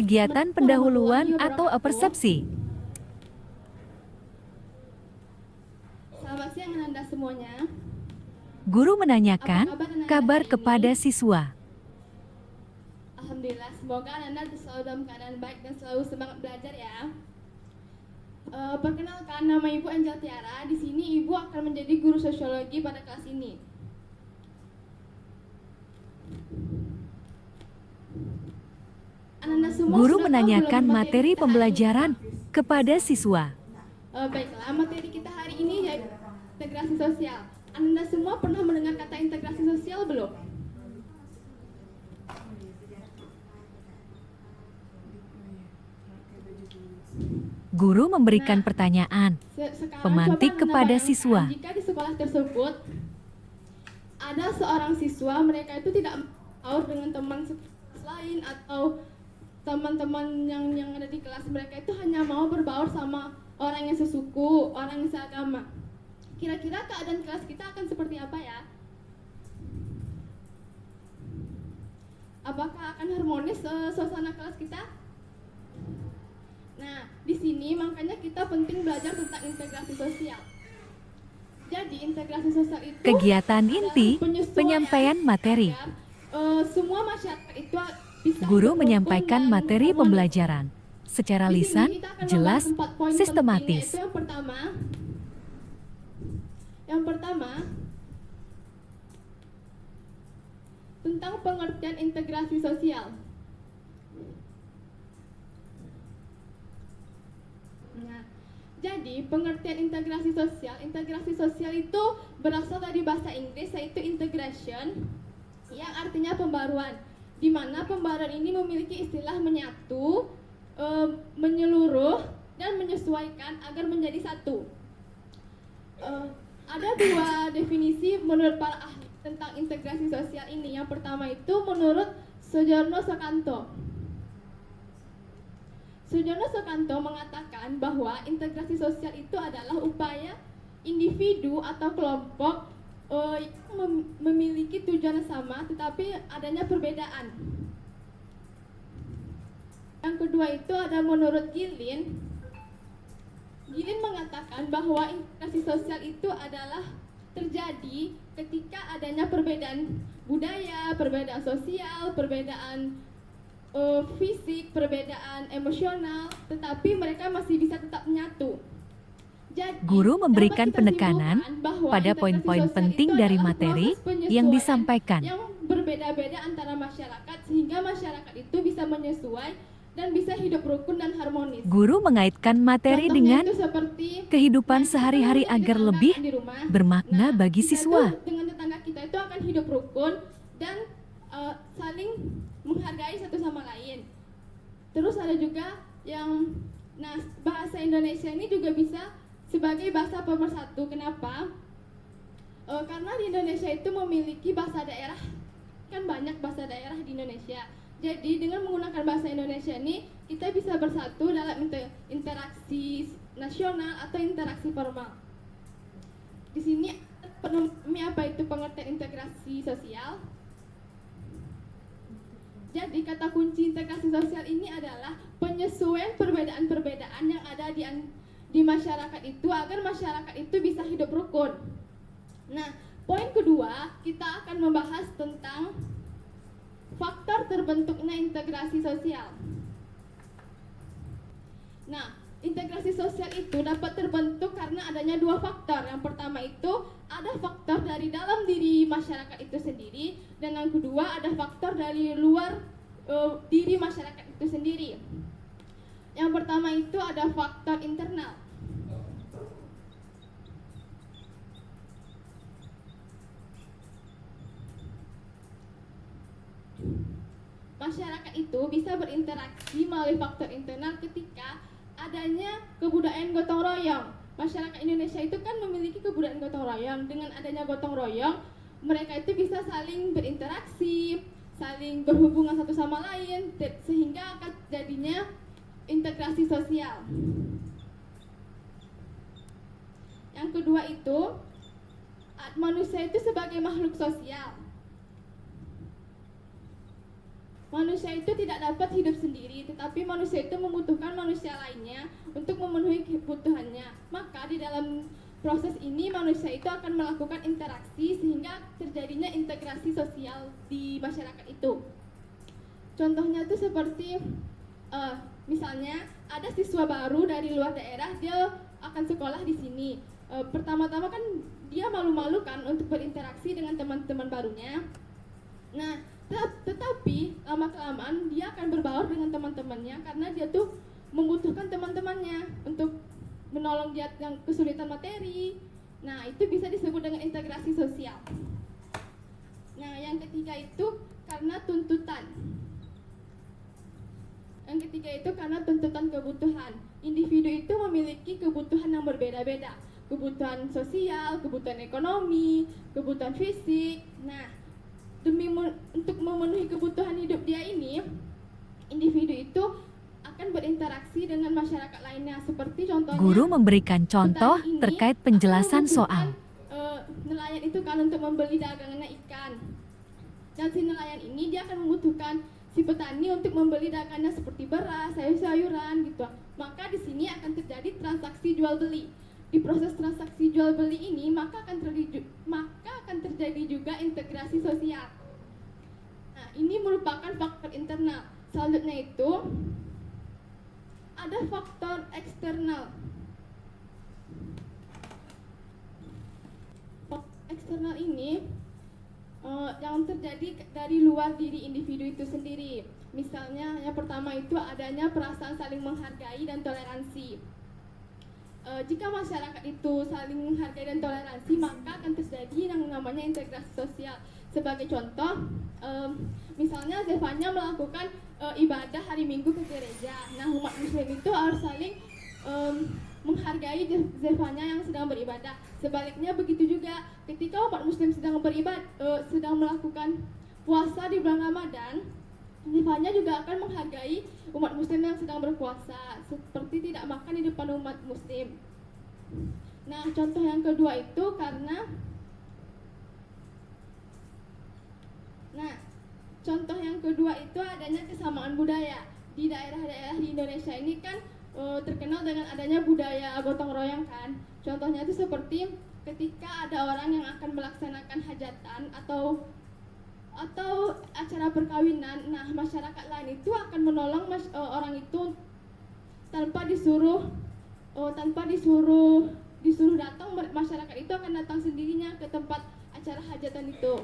Kegiatan pendahuluan atau persepsi. Selamat siang Anda semuanya. Guru menanyakan kabar kepada siswa. Alhamdulillah, semoga Anda selalu dalam keadaan baik dan selalu semangat belajar ya. Perkenalkan, nama Ibu Angel Tiara. Di sini Ibu akan menjadi guru sosiologi pada kelas ini. Anda semua Guru sudah tahu menanyakan belum materi kita hari pembelajaran ini? kepada siswa. Baiklah, materi kita hari ini yaitu integrasi sosial. Anda semua pernah mendengar kata integrasi sosial belum? Guru memberikan pertanyaan Sekarang pemantik coba Anda kepada bayangkan, siswa. jika di sekolah tersebut ada seorang siswa, mereka itu tidak berbaur dengan teman sekelas lain atau teman-teman yang ada di kelas, mereka itu hanya mau berbaur sama orang yang sesuku, orang yang seagama. Kira-kira keadaan kelas kita akan seperti apa ya? Apakah akan harmonis suasana kelas kita? Nah, di sini makanya kita penting belajar tentang integrasi sosial. Jadi, integrasi sosial itu Kegiatan adalah inti penyesuaian penyampaian materi. agar, semua masyarakat itu bisa Guru hidup menyampaikan rukun dan materi harmonis. pembelajaran secara Di sini lisan, kita akan jelas, membahas 4 poin penting, sistematis. yaitu yang pertama tentang pengertian integrasi sosial. Nah, jadi pengertian integrasi sosial itu berasal dari bahasa Inggris, yaitu integration, yang artinya pembaruan, di mana pembaruan ini memiliki istilah menyatu, menyeluruh, dan menyesuaikan agar menjadi satu. Ada dua definisi menurut para ahli tentang integrasi sosial ini. Yang pertama itu menurut Soejarno Soekanto. Soejarno Soekanto mengatakan bahwa integrasi sosial itu adalah upaya individu atau kelompok yang memiliki tujuan sama tetapi adanya perbedaan. Yang kedua itu ada menurut Gilin. Gilin mengatakan bahwa integrasi sosial itu adalah terjadi ketika adanya perbedaan budaya, perbedaan sosial, perbedaan fisik, perbedaan emosional, tetapi mereka masih bisa tetap menyatu. Jadi, Guru memberikan dapat kita penekanan simpulkan bahwa pada integrasi poin-poin sosial penting itu dari adalah materi proses penyesuaian yang disampaikan. yang berbeda-beda antara masyarakat sehingga masyarakat itu bisa menyesuai dan bisa hidup rukun dan harmonis. Guru mengaitkan materi Contohnya dengan itu seperti kehidupan kita sehari-hari memiliki agar tetangga lebih di rumah. bermakna bagi kita siswa. tuh dengan tetangga kita itu akan hidup rukun dan saling menghargai satu sama lain. Terus ada juga yang bahasa Indonesia ini juga bisa sebagai bahasa pemersatu. Kenapa? Karena di Indonesia itu memiliki bahasa daerah, kan banyak bahasa daerah di Indonesia. Jadi dengan menggunakan bahasa Indonesia ini kita bisa bersatu dalam interaksi nasional atau interaksi formal. Di sini apa itu pengertian integrasi sosial? Jadi kata kunci integrasi sosial ini adalah penyesuaian perbedaan-perbedaan yang ada di masyarakat itu agar masyarakat itu bisa hidup rukun. Nah, poin kedua kita akan membahas tentang faktor terbentuknya integrasi sosial. Nah, integrasi sosial itu dapat terbentuk karena adanya dua faktor. Yang pertama itu ada faktor dari dalam diri masyarakat itu sendiri, dan yang kedua ada faktor dari luar diri masyarakat itu sendiri. Yang pertama itu ada faktor internal. Masyarakat itu bisa berinteraksi melalui faktor internal ketika adanya kebudayaan gotong royong. Masyarakat Indonesia itu kan memiliki kebudayaan gotong royong. Dengan adanya gotong royong, mereka itu bisa saling berinteraksi, saling berhubungan satu sama lain, sehingga akan jadinya integrasi sosial. Yang kedua itu, manusia itu sebagai makhluk sosial. manusia itu tidak dapat hidup sendiri, tetapi manusia itu membutuhkan manusia lainnya untuk memenuhi kebutuhannya. Maka di dalam proses ini manusia itu akan melakukan interaksi sehingga terjadinya integrasi sosial di masyarakat itu. Contohnya itu seperti misalnya ada siswa baru dari luar daerah, dia akan sekolah di sini. Pertama-tama kan dia malu-malu kan untuk berinteraksi dengan teman-teman barunya. Nah, tetapi lama-kelamaan dia akan berbaur dengan teman-temannya karena dia tuh membutuhkan teman-temannya untuk menolong dia yang kesulitan materi. Nah, itu bisa disebut dengan integrasi sosial. Nah, yang ketiga itu karena tuntutan. Yang ketiga itu karena tuntutan kebutuhan. Individu itu memiliki kebutuhan yang berbeda-beda. Kebutuhan sosial, kebutuhan ekonomi, kebutuhan fisik. Nah, untuk memenuhi kebutuhan hidup dia ini, individu itu akan berinteraksi dengan masyarakat lainnya. Seperti contohnya, Guru memberikan contoh petani ini terkait akan penjelasan membutuhkan, soal. nelayan itu kan untuk membeli dagangannya ikan. Dan si nelayan ini dia akan membutuhkan si petani untuk membeli dagangannya seperti beras, sayur-sayuran gitu. Maka di sini akan terjadi transaksi jual beli. Di proses transaksi jual beli ini maka akan terjadi juga integrasi sosial. Nah, ini merupakan faktor internal. Selanjutnya itu ada faktor eksternal. Faktor eksternal ini yang terjadi dari luar diri individu itu sendiri. Misalnya yang pertama itu adanya perasaan saling menghargai dan toleransi. Jika masyarakat itu saling menghargai dan toleransi, maka akan terjadi yang namanya integrasi sosial. Sebagai contoh, misalnya Zevanya melakukan ibadah hari Minggu ke gereja. Nah, umat Muslim itu harus saling menghargai Zevanya yang sedang beribadah. Sebaliknya begitu juga ketika umat Muslim sedang sedang melakukan puasa di bulan Ramadan, Zevanya juga akan menghargai umat Muslim yang sedang berpuasa, seperti tidak makan di depan umat Muslim. Nah, contoh yang kedua itu contoh yang kedua itu adanya kesamaan budaya. Di daerah-daerah di Indonesia ini kan terkenal dengan adanya budaya gotong royong kan. Contohnya itu seperti ketika ada orang yang akan melaksanakan hajatan atau acara perkawinan, nah masyarakat lain itu akan menolong orang itu tanpa disuruh datang. Masyarakat itu akan datang sendirinya ke tempat acara hajatan itu.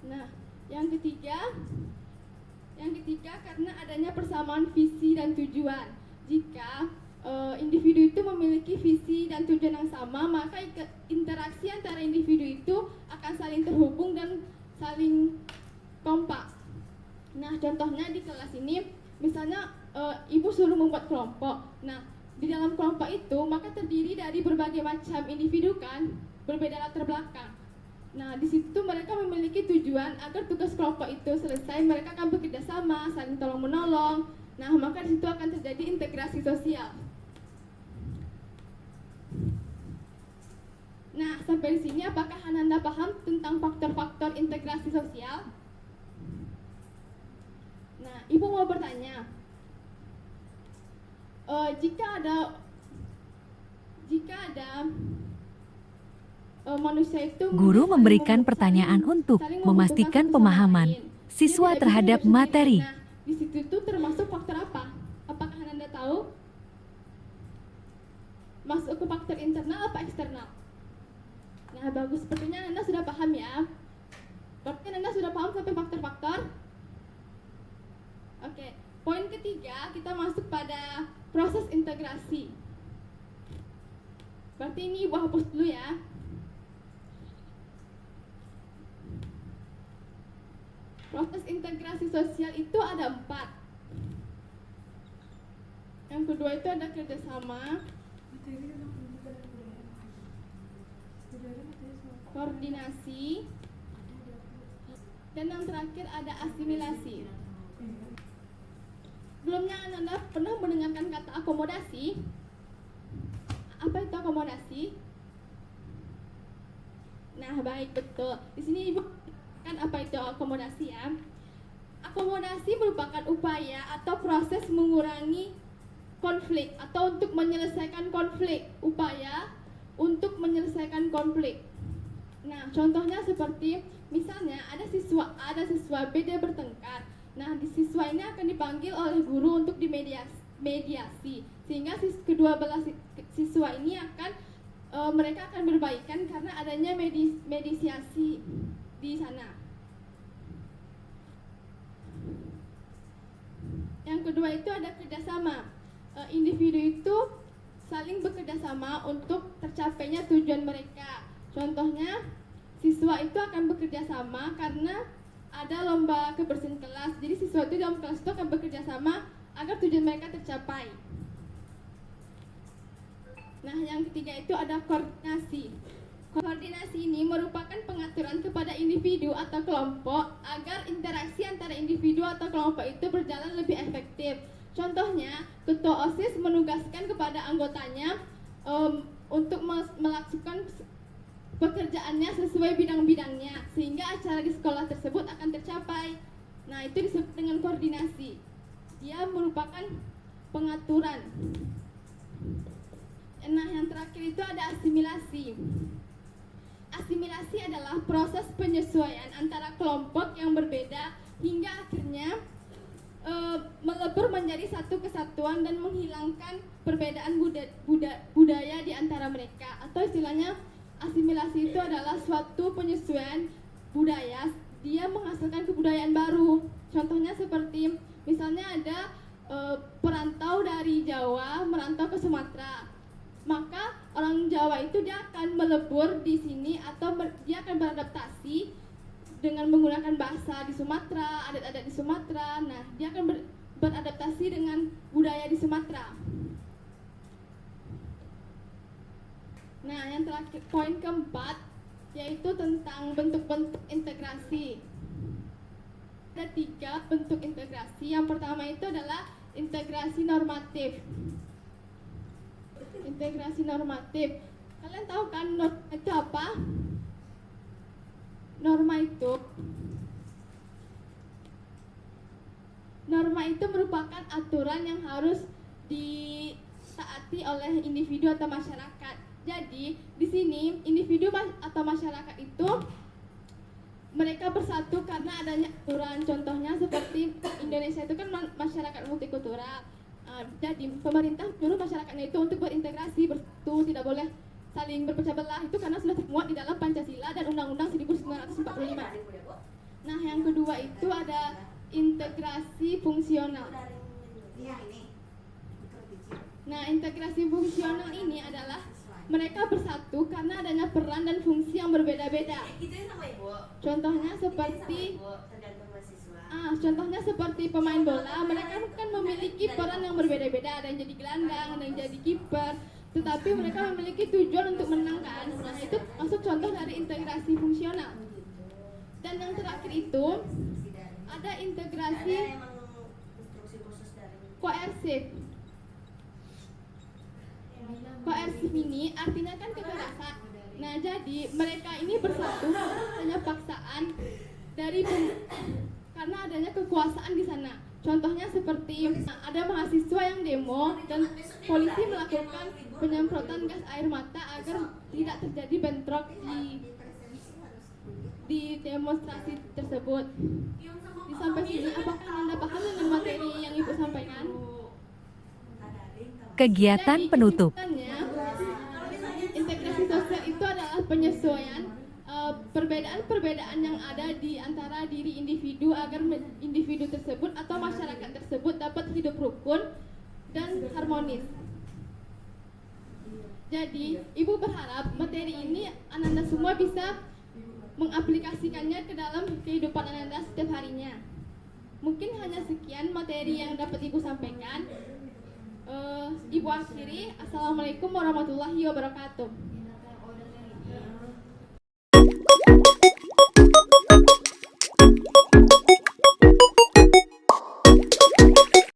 Nah, yang ketiga karena adanya persamaan visi dan tujuan. Jika individu itu memiliki visi dan tujuan yang sama, maka interaksi antara individu itu akan saling terhubung dan saling kompak. Nah, contohnya di kelas ini, misalnya ibu suruh membuat kelompok. Nah, di dalam kelompok itu maka terdiri dari berbagai macam individu kan, berbeda latar belakang. Nah, di situ mereka memiliki tujuan agar tugas kelompok itu selesai, mereka akan bekerja sama, saling tolong menolong. Nah, maka di situ akan terjadi integrasi sosial. Nah, sampai di sini apakah Ananda paham tentang faktor-faktor integrasi sosial? Nah, Ibu mau bertanya, jika ada manusia itu Guru saling memberikan pertanyaan untuk saling memastikan membutuhkan satu sama pemahaman lain. siswa Dia tidak terhadap bisa hidup materi. sendiri. Nah, di situ itu termasuk faktor apa? Apakah Anda tahu? Masuk ke faktor internal apa eksternal? Nah, bagus. Sepertinya Anda sudah paham ya. Berarti Anda sudah paham sampai faktor-faktor? Oke. Poin ketiga, kita masuk pada proses integrasi. Berarti ini Ibu hapus dulu ya. Proses integrasi sosial itu ada 4. Yang kedua itu ada kerjasama, koordinasi, dan yang terakhir ada asimilasi. Sebelumnya Anda pernah mendengarkan kata akomodasi? apa itu akomodasi? Nah, baik, betul. Di sini Ibu kan apa itu akomodasi ya? Akomodasi merupakan upaya atau proses mengurangi konflik atau untuk menyelesaikan konflik, upaya untuk menyelesaikan konflik. Nah, contohnya seperti misalnya ada siswa B dia bertengkar. Nah, di siswa ini akan dipanggil oleh guru untuk mediasi, sehingga kedua belah siswa ini akan mereka akan berbaikan karena adanya mediasi di sana. Yang kedua itu ada kerjasama. Individu itu saling bekerjasama untuk tercapainya tujuan mereka. Contohnya, siswa itu akan bekerja sama karena ada lomba kebersihan kelas. Jadi siswa itu dalam kelas itu akan bekerja sama agar tujuan mereka tercapai. Nah, yang ketiga itu ada koordinasi. Koordinasi ini merupakan pengaturan kepada individu atau kelompok agar interaksi antara individu atau kelompok itu berjalan lebih efektif. Contohnya, ketua OSIS menugaskan kepada anggotanya untuk melakukan pekerjaannya sesuai bidang-bidangnya, sehingga acara di sekolah tersebut akan tercapai. Nah, itu disebut dengan koordinasi. Dia merupakan pengaturan. Nah, yang terakhir itu ada asimilasi. Asimilasi adalah proses penyesuaian antara kelompok yang berbeda hingga akhirnya melebur menjadi satu kesatuan dan menghilangkan perbedaan budaya di antara mereka. Atau istilahnya asimilasi itu adalah suatu penyesuaian budaya, dia menghasilkan kebudayaan baru. Contohnya seperti misalnya ada perantau dari Jawa merantau ke Sumatera. Maka orang Jawa itu dia akan melebur di sini atau dia akan beradaptasi dengan menggunakan bahasa di Sumatera, adat-adat di Sumatera. Nah, dia akan beradaptasi dengan budaya di Sumatera. Nah, yang terakhir, poin keempat, yaitu tentang bentuk-bentuk integrasi. Ada 3 bentuk integrasi. Yang pertama itu adalah integrasi normatif. Integrasi normatif. Kalian tahu kan norma itu apa? Norma itu merupakan aturan yang harus ditaati oleh individu atau masyarakat. Jadi, di sini individu atau masyarakat itu mereka bersatu karena adanya aturan. Contohnya seperti Indonesia itu kan masyarakat multikultural. Jadi pemerintah menyuruh masyarakatnya itu untuk berintegrasi, bersatu, tidak boleh saling berpecah belah. Itu karena sudah termuat di dalam Pancasila dan Undang-Undang 1945. Nah, yang kedua itu ada integrasi fungsional. Nah, integrasi fungsional ini adalah mereka bersatu karena adanya peran dan fungsi yang berbeda-beda. Contohnya seperti pemain bola, mereka kan memiliki peran yang berbeda-beda. Ada yang jadi gelandang, ada yang jadi kiper, tetapi mereka memiliki tujuan untuk menangkan. Nah, itu masuk contoh dari integrasi fungsional. Dan yang terakhir itu ada integrasi koersif. Koersif ini artinya kan kekerasan. Nah, jadi mereka ini bersatu hanya paksaan dari karena adanya kekuasaan di sana. Contohnya seperti ada mahasiswa yang demo dan polisi melakukan penyemprotan gas air mata agar tidak terjadi bentrok di demonstrasi tersebut. Sampai sini, apakah Anda paham dengan materi yang Ibu sampaikan? Kegiatan penutup. Integrasi sosial itu adalah penyesuaian perbedaan-perbedaan yang ada di antara diri individu agar individu tersebut atau masyarakat tersebut dapat hidup rukun dan harmonis. Jadi, Ibu berharap materi ini Ananda semua bisa mengaplikasikannya ke dalam kehidupan Ananda setiap harinya. Mungkin hanya sekian materi yang dapat Ibu sampaikan. Ibu akhiri. Assalamualaikum warahmatullahi wabarakatuh.